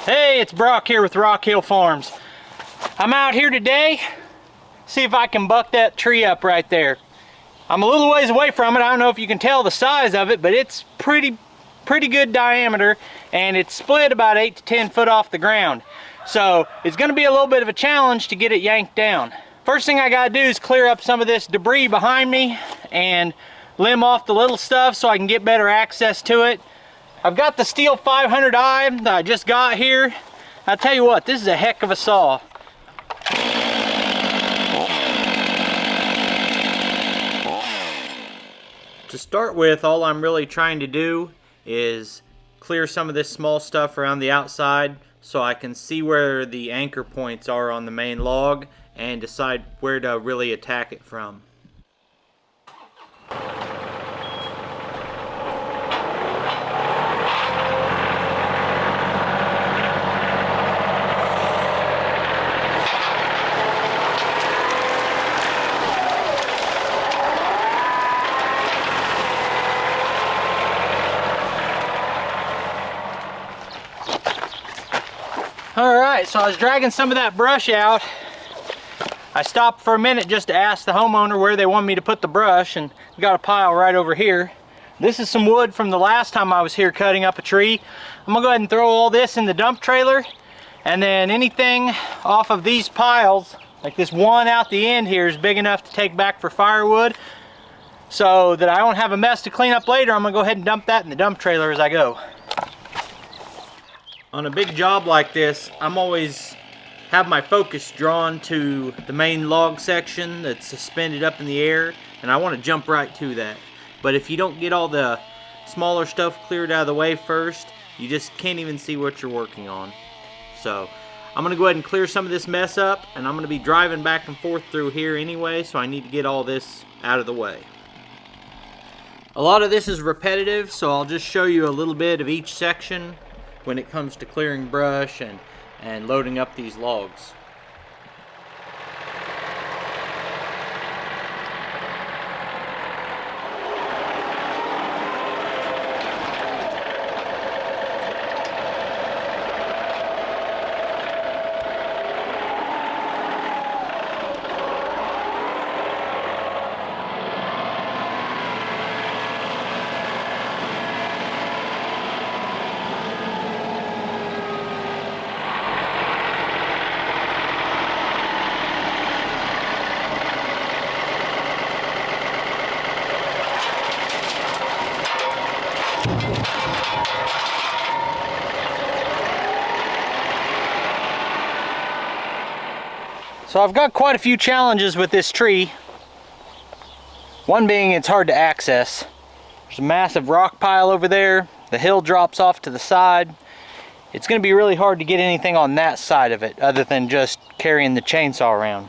Hey, it's Brock here with Rock Hill Farms. I'm out here today, see if I can buck that tree up right there. I'm a little ways away from it. I don't know if you can tell the size of it, but it's pretty good diameter, and it's split about 8 to 10 foot off the ground. So it's gonna be a little bit of a challenge to get it yanked down. First thing I gotta do is clear up some of this debris behind me and limb off the little stuff so I can get better access to it. I've got the stihl 500i that I just got here. I'll tell you what, this is a heck of a saw. To start with, all I'm really trying to do is clear some of this small stuff around the outside so I can see where the anchor points are on the main log and decide where to really attack it from. Alright, so I was dragging some of that brush out. I stopped for a minute just to ask the homeowner where they want me to put the brush, and we got a pile right over here. This is some wood from the last time I was here cutting up a tree. I'm gonna go ahead and throw all this in the dump trailer, and then anything off of these piles, like this one out the end here, is big enough to take back for firewood, so that I don't have a mess to clean up later. I'm gonna go ahead and dump that in the dump trailer as I go. On a big job like this, I'm always have my focus drawn to the main log section that's suspended up in the air, and I want to jump right to that. But if you don't get all the smaller stuff cleared out of the way first, you just can't even see what you're working on. So I'm going to go ahead and clear some of this mess up, and I'm going to be driving back and forth through here anyway, so I need to get all this out of the way. A lot of this is repetitive, so I'll just show you a little bit of each section when it comes to clearing brush and loading up these logs. So I've got quite a few challenges with this tree. One being it's hard to access. There's a massive rock pile over there. The hill drops off to the side. It's going to be really hard to get anything on that side of it other than just carrying the chainsaw around.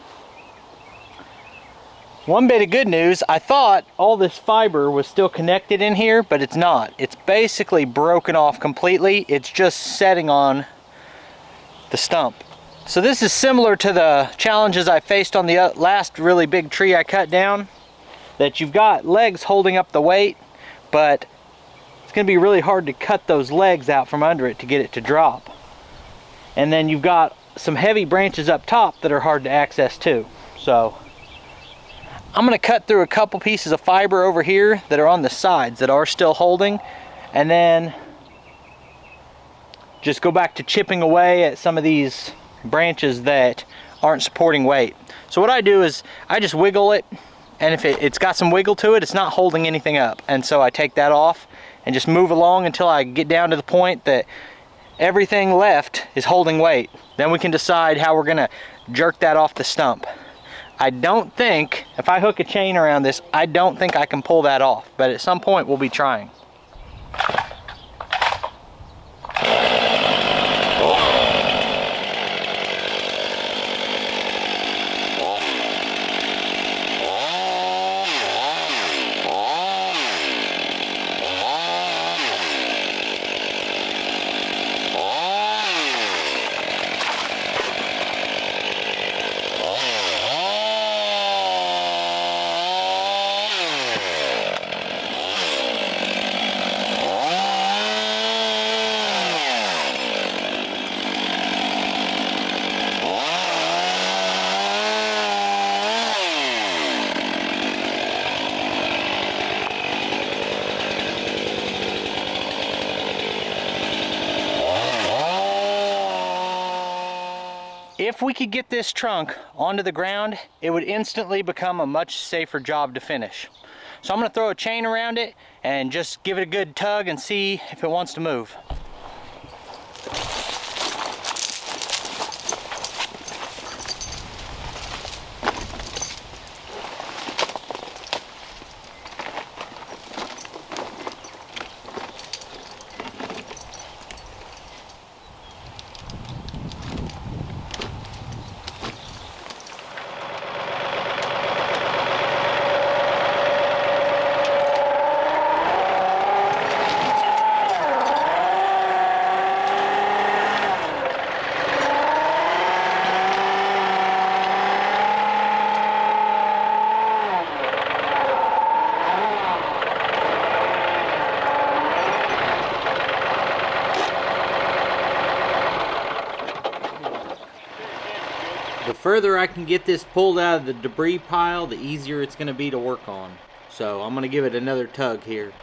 One bit of good news, I thought all this fiber was still connected in here, but it's not. It's basically broken off completely. It's just setting on the stump. So this is similar to the challenges I faced on the last really big tree I cut down, that you've got legs holding up the weight, but it's going to be really hard to cut those legs out from under it to get it to drop. And then you've got some heavy branches up top that are hard to access too. So I'm going to cut through a couple pieces of fiber over here that are on the sides that are still holding, and then just go back to chipping away at some of these branches that aren't supporting weight. So what I do is I just wiggle it, and if it's got some wiggle to it, it's not holding anything up, and so I take that off and just move along until I get down to the point that everything left is holding weight. Then we can decide how we're gonna jerk that off the stump. I don't think, if I hook a chain around this, I don't think I can pull that off, but at some point we'll be trying. If we could get this trunk onto the ground, it would instantly become a much safer job to finish. So I'm going to throw a chain around it and just give it a good tug and see if it wants to move. The further I can get this pulled out of the debris pile, the easier it's going to be to work on. So I'm going to give it another tug here.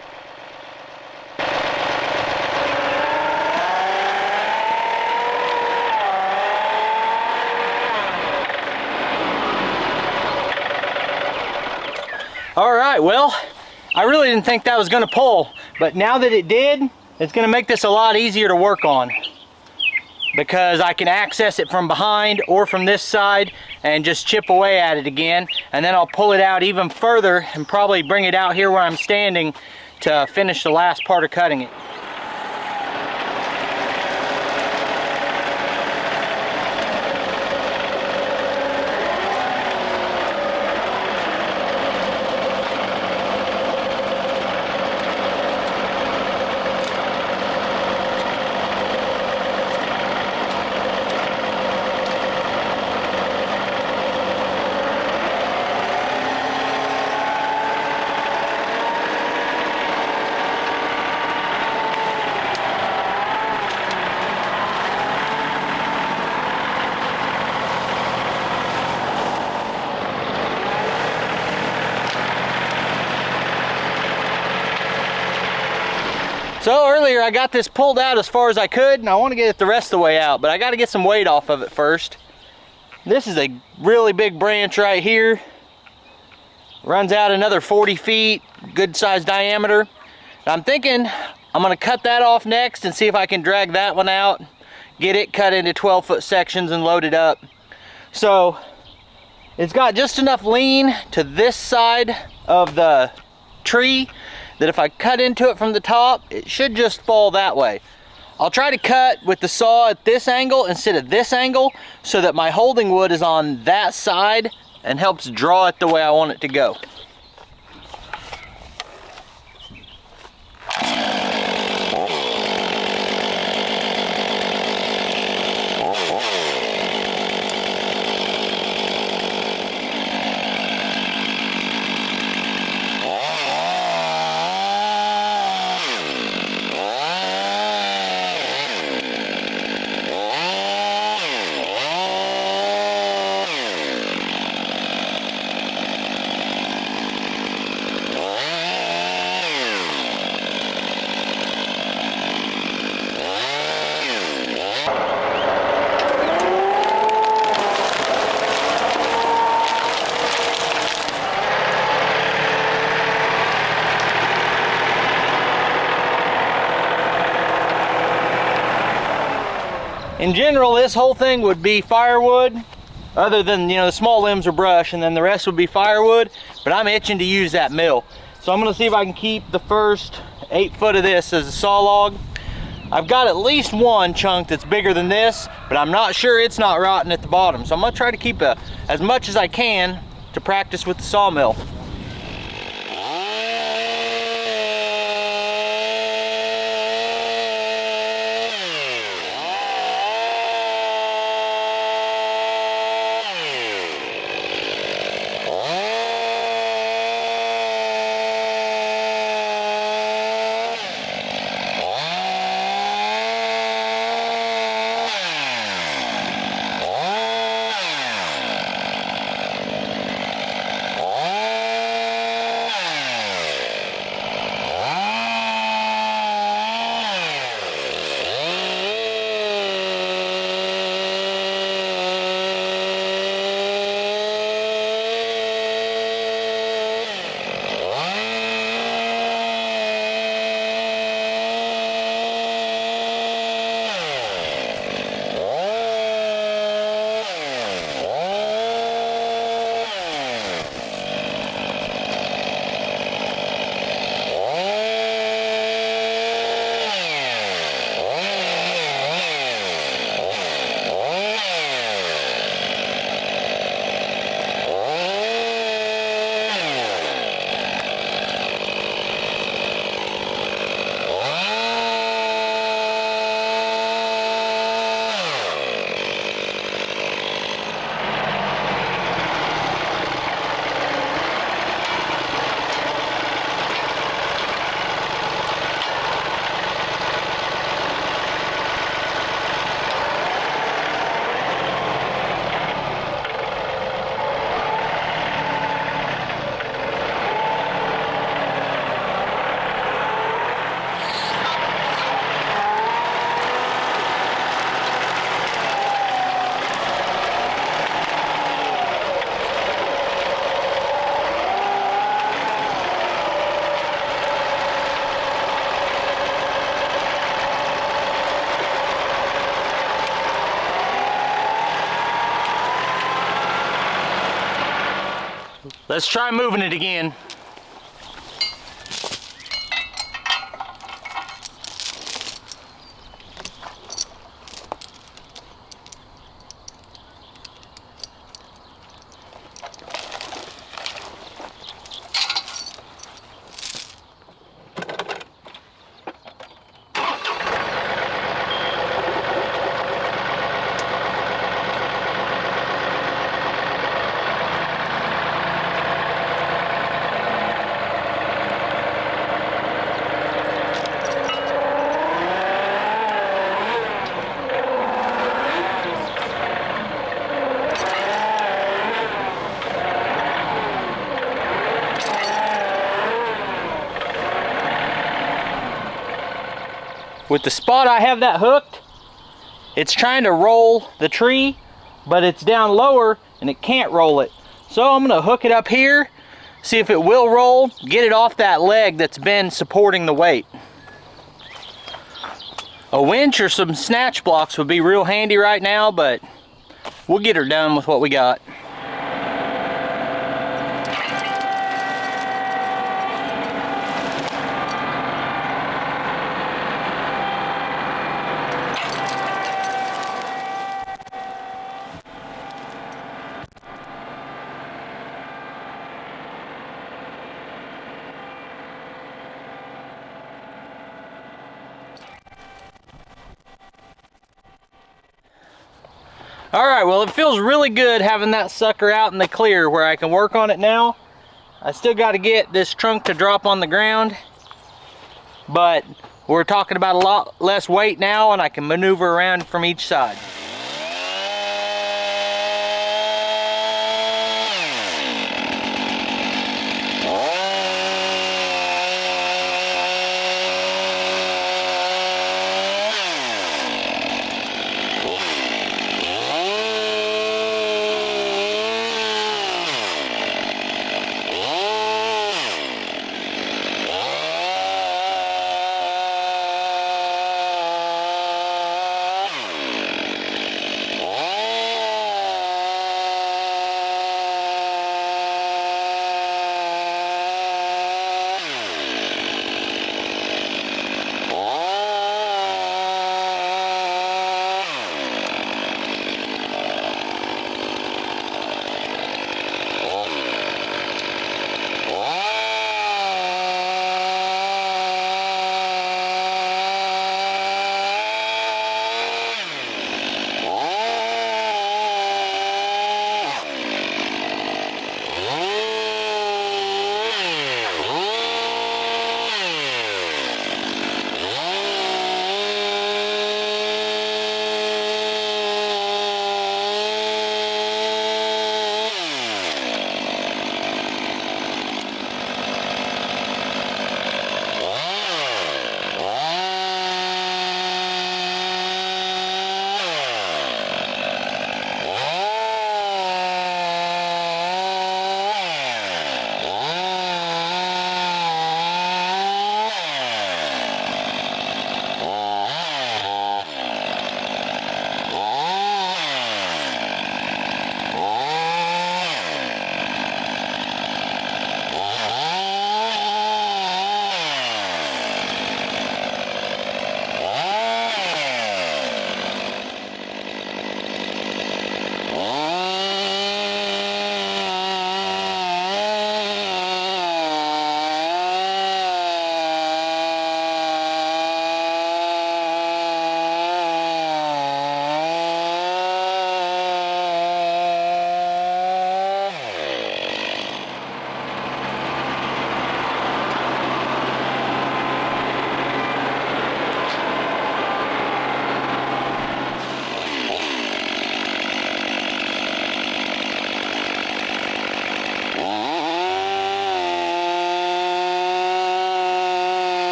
Alright, well, I really didn't think that was going to pull, but now that it did, it's going to make this a lot easier to work on, because I can access it from behind or from this side and just chip away at it again, and then I'll pull it out even further and probably bring it out here where I'm standing to finish the last part of cutting it. So earlier I got this pulled out as far as I could, and I want to get it the rest of the way out, but I got to get some weight off of it first. This is a really big branch right here. Runs out another 40 feet, good size diameter. And I'm thinking I'm going to cut that off next and see if I can drag that one out, get it cut into 12-foot sections and load it up. So it's got just enough lean to this side of the tree that if I cut into it from the top, it should just fall that way. I'll try to cut with the saw at this angle instead of this angle so that my holding wood is on that side and helps draw it the way I want it to go. In general, this whole thing would be firewood, other than, the small limbs are brush, and then the rest would be firewood, but I'm itching to use that mill. So I'm gonna see if I can keep the first 8 foot of this as a saw log. I've got at least one chunk that's bigger than this, but I'm not sure it's not rotting at the bottom. So I'm gonna try to keep as much as I can to practice with the sawmill. Let's try moving it again. With the spot I have that hooked, it's trying to roll the tree, but it's down lower and it can't roll it. So I'm gonna hook it up here, see if it will roll, get it off that leg that's been supporting the weight. A winch or some snatch blocks would be real handy right now, but we'll get her done with what we got. Alright, well it feels really good having that sucker out in the clear where I can work on it now. I still got to get this trunk to drop on the ground, but we're talking about a lot less weight now and I can maneuver around from each side.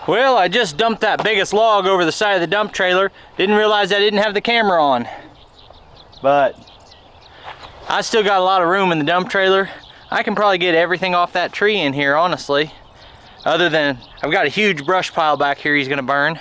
Well, I just dumped that biggest log over the side of the dump trailer. Didn't realize I didn't have the camera on. But I still got a lot of room in the dump trailer. I can probably get everything off that tree in here, honestly. Other than, I've got a huge brush pile back here he's gonna burn.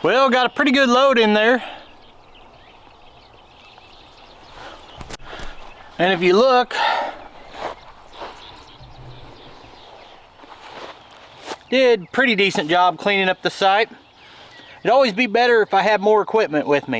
Well, got a pretty good load in there. And if you look, did pretty decent job cleaning up the site. It'd always be better if I had more equipment with me.